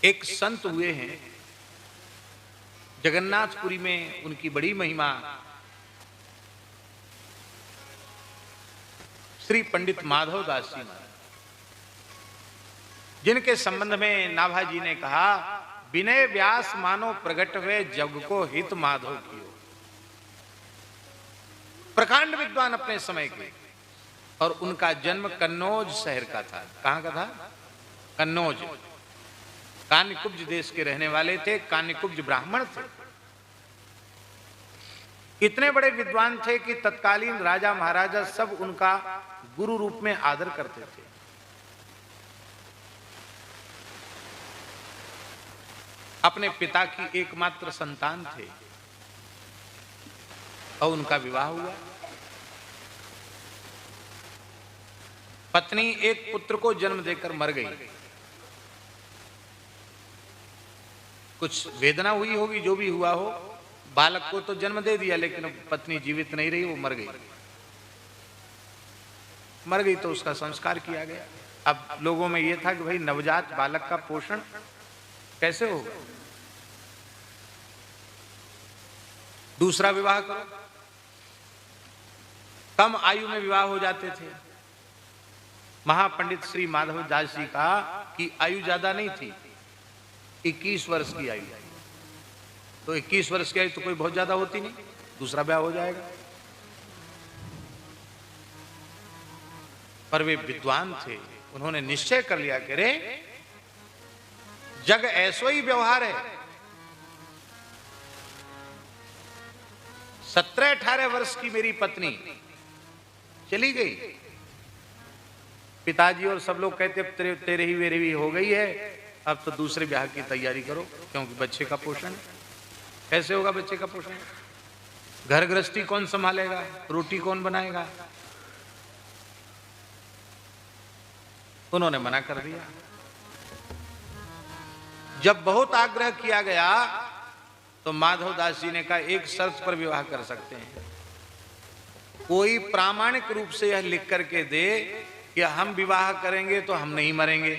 एक संत हुए हैं जगन्नाथपुरी में, उनकी बड़ी महिमा। श्री पंडित माधव दास जी, जिनके संबंध में नाभाजी ने कहा, विनय व्यास मानो प्रगट हुए जग को हित माधव कियो। प्रकांड विद्वान अपने समय के, और उनका जन्म कन्नौज शहर का था। कहां का था? कन्नौज। कान्यकुब्ज देश के रहने वाले थे, कान्यकुब्ज ब्राह्मण थे। इतने बड़े विद्वान थे कि तत्कालीन राजा महाराजा सब उनका गुरु रूप में आदर करते थे। अपने पिता की एकमात्र संतान थे और उनका विवाह हुआ। पत्नी एक पुत्र को जन्म देकर मर गई। कुछ वेदना हुई होगी, जो भी हुआ हो। बालक को तो जन्म दे दिया, लेकिन पत्नी जीवित नहीं रही, वो मर गई। मर गई तो उसका संस्कार किया गया। अब लोगों में यह था कि भाई नवजात बालक का पोषण कैसे होगा? दूसरा विवाह करो। कम आयु में विवाह हो जाते थे। महापंडित श्री माधव दास जी का की आयु ज्यादा नहीं थी, 21 वर्ष की आयु। तो 21 वर्ष की आयु तो कोई बहुत ज्यादा होती नहीं, दूसरा ब्याह हो जाएगा। पर वे विद्वान थे, उन्होंने निश्चय कर लिया कि रे जग ऐसो ही व्यवहार है। 17-18 वर्ष की मेरी पत्नी चली गई। पिताजी और सब लोग कहते तेरे ही मेरे भी हो गई है, अब तो दूसरे ब्याह की तैयारी करो, क्योंकि बच्चे का पोषण कैसे होगा? बच्चे का पोषण घर गृहस्थी कौन संभालेगा? रोटी कौन बनाएगा? उन्होंने मना कर दिया। जब बहुत आग्रह किया गया तो माधव दास जी ने कहा, एक शर्त पर विवाह कर सकते हैं। कोई प्रामाणिक रूप से यह लिख करके दे कि हम विवाह करेंगे तो हम नहीं मरेंगे,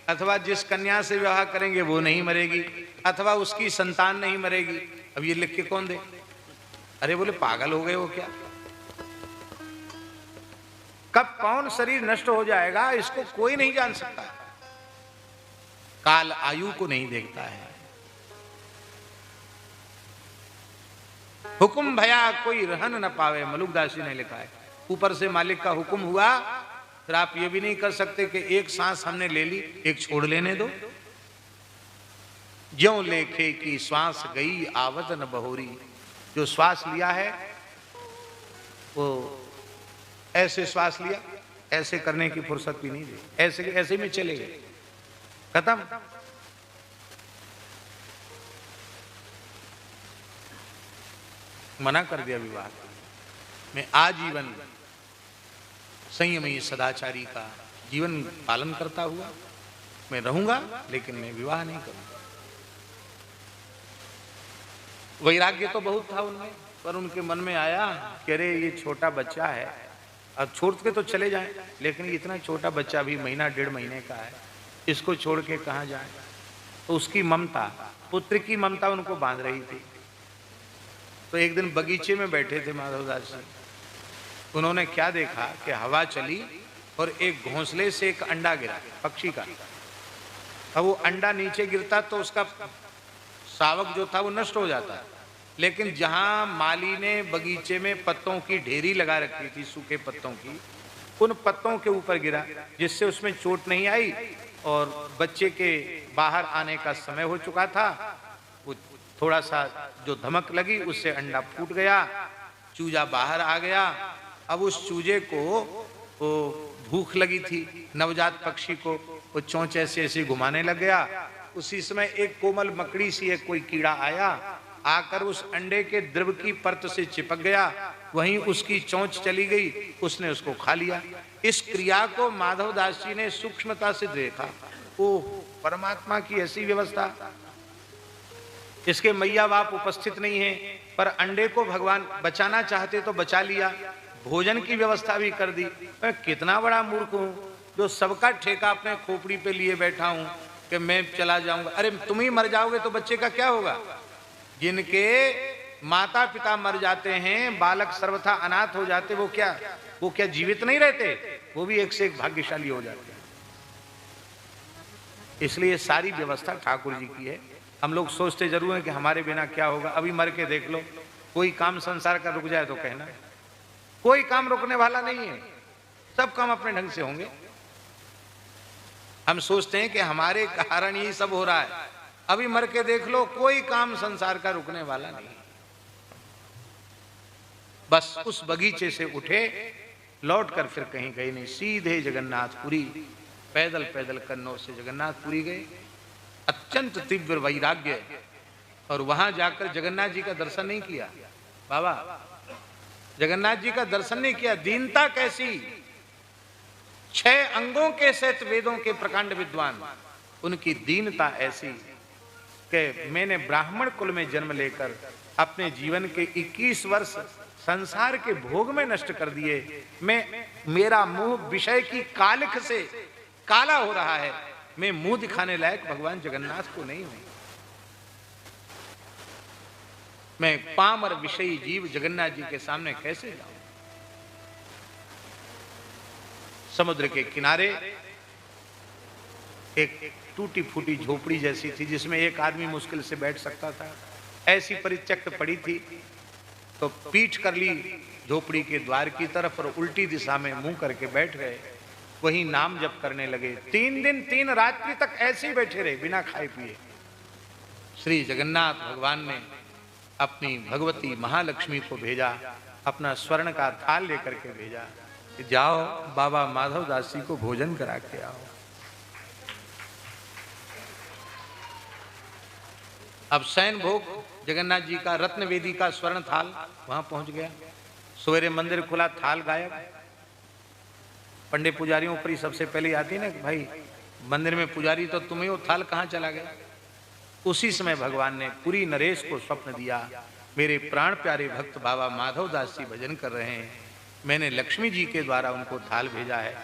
अथवा जिस कन्या से विवाह करेंगे वो नहीं मरेगी, अथवा उसकी संतान नहीं मरेगी। अब ये लिख के कौन दे? अरे बोले पागल हो गए हो क्या? कब कौन शरीर नष्ट हो जाएगा इसको कोई नहीं जान सकता। काल आयु को नहीं देखता है। हुक्म भया कोई रहन न पावे, मलुकदास जी ने लिखा है। ऊपर से मालिक का हुक्म हुआ, फिर आप ये भी नहीं कर सकते कि एक सांस हमने ले ली, एक छोड़ लेने दो। ज्यों लेखे की श्वास गई आवत न बहोरी। जो श्वास लिया है वो ऐसे श्वास लिया, ऐसे करने की फुर्सत भी नहीं दी, ऐसे ऐसे में चले गए, खत्म। मना कर दिया विवाह में। आजीवन संयमी सदाचारी का जीवन पालन करता हुआ मैं रहूंगा, लेकिन मैं विवाह नहीं करूंगा। वैराग्य तो बहुत था उनमें, पर उनके मन में आया कि अरे ये छोटा बच्चा है, अब छोड़ के तो चले जाएं, लेकिन इतना छोटा बच्चा भी महीना 1.5 महीने का है, इसको छोड़ के कहाँ जाए? तो उसकी ममता, पुत्र की ममता उनको बांध रही थी। तो एक दिन बगीचे में बैठे थे माधवदास जी। उन्होंने क्या देखा कि हवा चली और एक घोंसले से एक अंडा गिरा पक्षी का। अब वो अंडा नीचे गिरता तो उसका शावक जो था वो नष्ट हो जाता, लेकिन जहां माली ने बगीचे में पत्तों की ढेरी लगा रखी थी, सूखे पत्तों की, उन पत्तों के ऊपर गिरा, जिससे उसमें चोट नहीं आई और बच्चे के बाहर आने का समय हो चुका था। वो थोड़ा सा जो धमक लगी उससे अंडा फूट गया, चूजा बाहर आ गया। अब उस चूजे को वो भूख लगी थी, नवजात पक्षी को वो चोंच ऐसे ऐसे घुमाने लग गया। उसी समय एक कोमल मकड़ी सी एक कोई कीड़ा आया, आकर उस अंडे के द्रव की परत से चिपक गया, वहीं उसकी चोंच चली गई, उसने उसको खा लिया। इस क्रिया को माधव दास जी ने सूक्ष्मता से देखा। ओह, परमात्मा की ऐसी व्यवस्था। इसके मैया बाप उपस्थित नहीं है, पर अंडे को भगवान बचाना चाहते तो बचा लिया, भोजन की व्यवस्था भी कर दी। मैं कितना बड़ा मूर्ख हूं जो सबका ठेका अपने खोपड़ी पे लिए बैठा हूं, कि मैं चला जाऊंगा। अरे तुम ही मर जाओगे तो बच्चे का क्या होगा? जिनके माता पिता मर जाते हैं, बालक सर्वथा अनाथ हो जाते, वो क्या जीवित नहीं रहते? वो भी एक से एक भाग्यशाली हो जाते हैं। इसलिए सारी व्यवस्था ठाकुर जी की है। हम लोग सोचते जरूर हैं कि हमारे बिना क्या होगा। अभी मर के देख लो, कोई काम संसार का रुक जाए तो कहना, कोई काम रुकने वाला नहीं है, सब काम अपने ढंग से होंगे। हम सोचते हैं कि हमारे कारण ही सब हो रहा है। अभी मर के देख लो, कोई काम संसार का रुकने वाला नहीं। बस उस बगीचे से उठे, लौट कर फिर कहीं गए नहीं, सीधे जगन्नाथपुरी पैदल पैदल कन्नौज से जगन्नाथपुरी गए। अत्यंत तीव्र वैराग्य, और वहां जाकर जगन्नाथ जी का दर्शन नहीं किया। बाबा जगन्नाथ जी का दर्शन नहीं किया। दीनता कैसी! 6 अंगों के सहित वेदों के प्रकांड विद्वान, उनकी दीनता ऐसी कि मैंने ब्राह्मण कुल में जन्म लेकर अपने जीवन के 21 वर्ष संसार के भोग में नष्ट कर दिए। मेरा मुंह विषय की कालिख से काला हो रहा है। मैं मुंह दिखाने लायक भगवान जगन्नाथ को नहीं हूं। मैं पामर विषयी जीव जगन्नाथ जी के सामने कैसे जाऊं? समुद्र के किनारे एक टूटी फूटी झोपड़ी जैसी थी, जिसमें एक आदमी मुश्किल से बैठ सकता था। ऐसी परित्यक्त पड़ी थी, तो पीठ कर ली झोपड़ी के द्वार की तरफ और उल्टी दिशा में मुंह करके बैठ गए। वही नाम जप करने लगे। 3 दिन 3 रात्रि तक ऐसे ही बैठे रहे, बिना खाए पिए। श्री जगन्नाथ भगवान ने अपनी भगवती महालक्ष्मी को भेजा, अपना स्वर्ण का थाल लेकर के भेजा कि जाओ बाबा माधव दास जी को भोजन करा के आओ। अब शयन भोग जगन्नाथ जी का, रत्न वेदी का स्वर्ण थाल वहां पहुंच गया। सवेरे मंदिर खुला, थाल गायब। पंडित पुजारियों पर ही सबसे पहले आती है ना कि भाई मंदिर में पुजारी तो तुम ही हो, थाल कहां चला गया? उसी समय भगवान ने पुरी नरेश को स्वप्न दिया, मेरे प्राण प्यारे भक्त बाबा माधव दास जी भजन कर रहे हैं, मैंने लक्ष्मी जी के द्वारा उनको थाल भेजा है,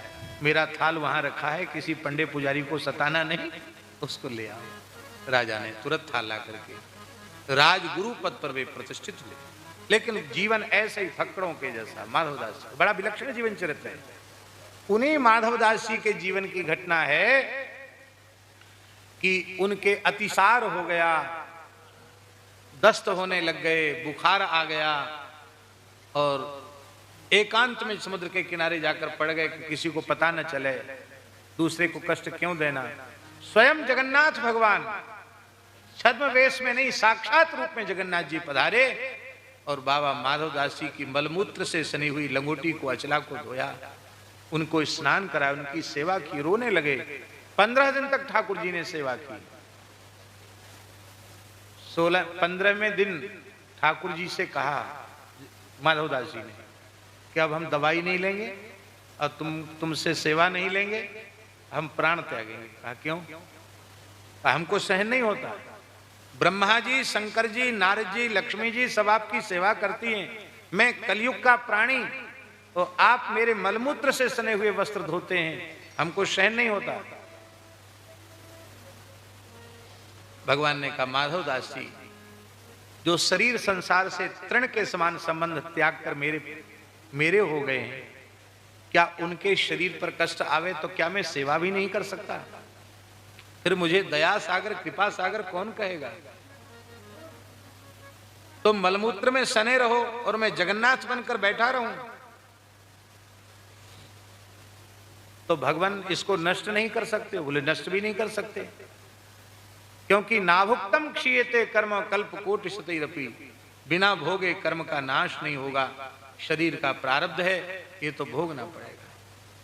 मेरा थाल वहां रखा है, किसी पंडित पुजारी को सताना नहीं, उसको ले आओ। राजा ने तुरंत थाल ला करके राजगुरु पद पर वे प्रतिष्ठित हुए। लेकिन जीवन ऐसे ही फक्कड़ों के जैसा माधवदास जी, बड़ा विलक्षण जीवन चरित्र है। उन्हीं माधवदास जी के जीवन की घटना है कि उनके अतिसार हो गया, दस्त होने लग गए, बुखार आ गया और एकांत में समुद्र के किनारे जाकर पड़ गए कि किसी को पता न चले, दूसरे को कष्ट क्यों देना। स्वयं जगन्नाथ भगवान छद्म वेश में नहीं, साक्षात रूप में जगन्नाथ जी पधारे और बाबा माधवदास जी की मलमूत्र से सनी हुई लंगोटी को, अचला को धोया, उनको स्नान कराया, उनकी सेवा की, रोने लगे। 15 दिन तक ठाकुर जी ने सेवा की। 15वें दिन ठाकुर जी से कहा माधवदास जी ने कि अब हम दवाई नहीं लेंगे और तुमसे सेवा नहीं लेंगे, हम प्राण त्यागेंगे। कहा क्यों? कहा हमको सहन नहीं होता। ब्रह्मा जी, शंकर जी, नारद जी, लक्ष्मी जी सब आपकी सेवा करती हैं, मैं कलयुग का प्राणी और आप मेरे मलमूत्र से सने हुए वस्त्र धोते हैं, हमको सहन नहीं होता। भगवान ने कहा माधवदास जी, जो शरीर संसार से तृण के समान संबंध त्याग कर मेरे हो गए हैं, क्या उनके शरीर पर कष्ट आवे तो क्या मैं सेवा भी नहीं कर सकता? फिर मुझे दया सागर, कृपा सागर कौन कहेगा? तुम मलमूत्र में सने रहो और मैं जगन्नाथ बनकर बैठा रहूं, तो भगवान इसको नष्ट नहीं कर सकते? बोले नष्ट भी नहीं कर सकते, क्योंकि नाभुक्तम क्षीयते कर्म कल्प कोटि शतैरपि, बिना भोगे कर्म का नाश नहीं होगा। शरीर का प्रारब्ध है, ये तो भोगना पड़ेगा।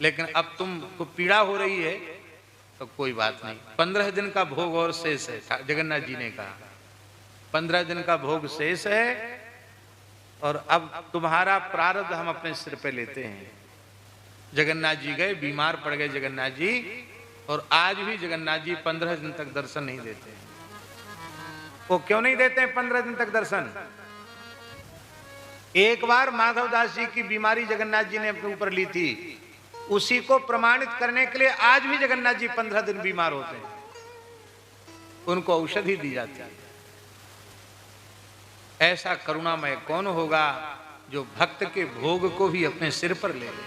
लेकिन अब तुमको पीड़ा हो रही है तो कोई बात नहीं, 15 दिन का भोग और शेष है। जगन्नाथ जी ने कहा 15 दिन का भोग शेष है और अब तुम्हारा प्रारब्ध हम अपने सिर पे लेते हैं। जगन्नाथ जी गए, बीमार पड़ गए जगन्नाथ जी, और आज भी जगन्नाथ जी 15 दिन तक दर्शन नहीं देते। वो क्यों नहीं देते हैं 15 दिन तक दर्शन? एक बार माधवदास जी की बीमारी जगन्नाथ जी ने अपने ऊपर ली थी, उसी को प्रमाणित करने के लिए आज भी जगन्नाथ जी 15 दिन बीमार होते हैं। उनको औषधि दी जाती है। ऐसा करुणामय कौन होगा जो भक्त के भोग को भी अपने सिर पर ले ले।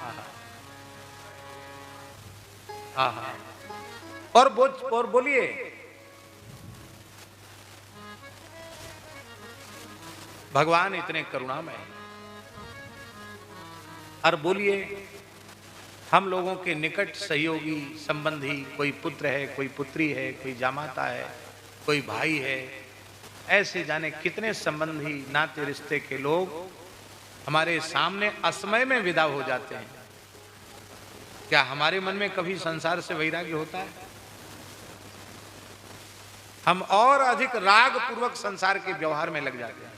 आहा, आहा। और बोलिए, भगवान इतने करुणामय हैं। और बोलिए, हम लोगों के निकट सहयोगी संबंधी, कोई पुत्र है, कोई पुत्री है, कोई जामाता है, कोई भाई है, ऐसे जाने कितने संबंधी नाते रिश्ते के लोग हमारे सामने असमय में विदा हो जाते हैं। क्या हमारे मन में कभी संसार से वैराग्य होता है? हम और अधिक राग पूर्वक संसार के व्यवहार में लग जाते हैं,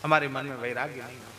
हमारे मन में वैराग्य नहीं होता।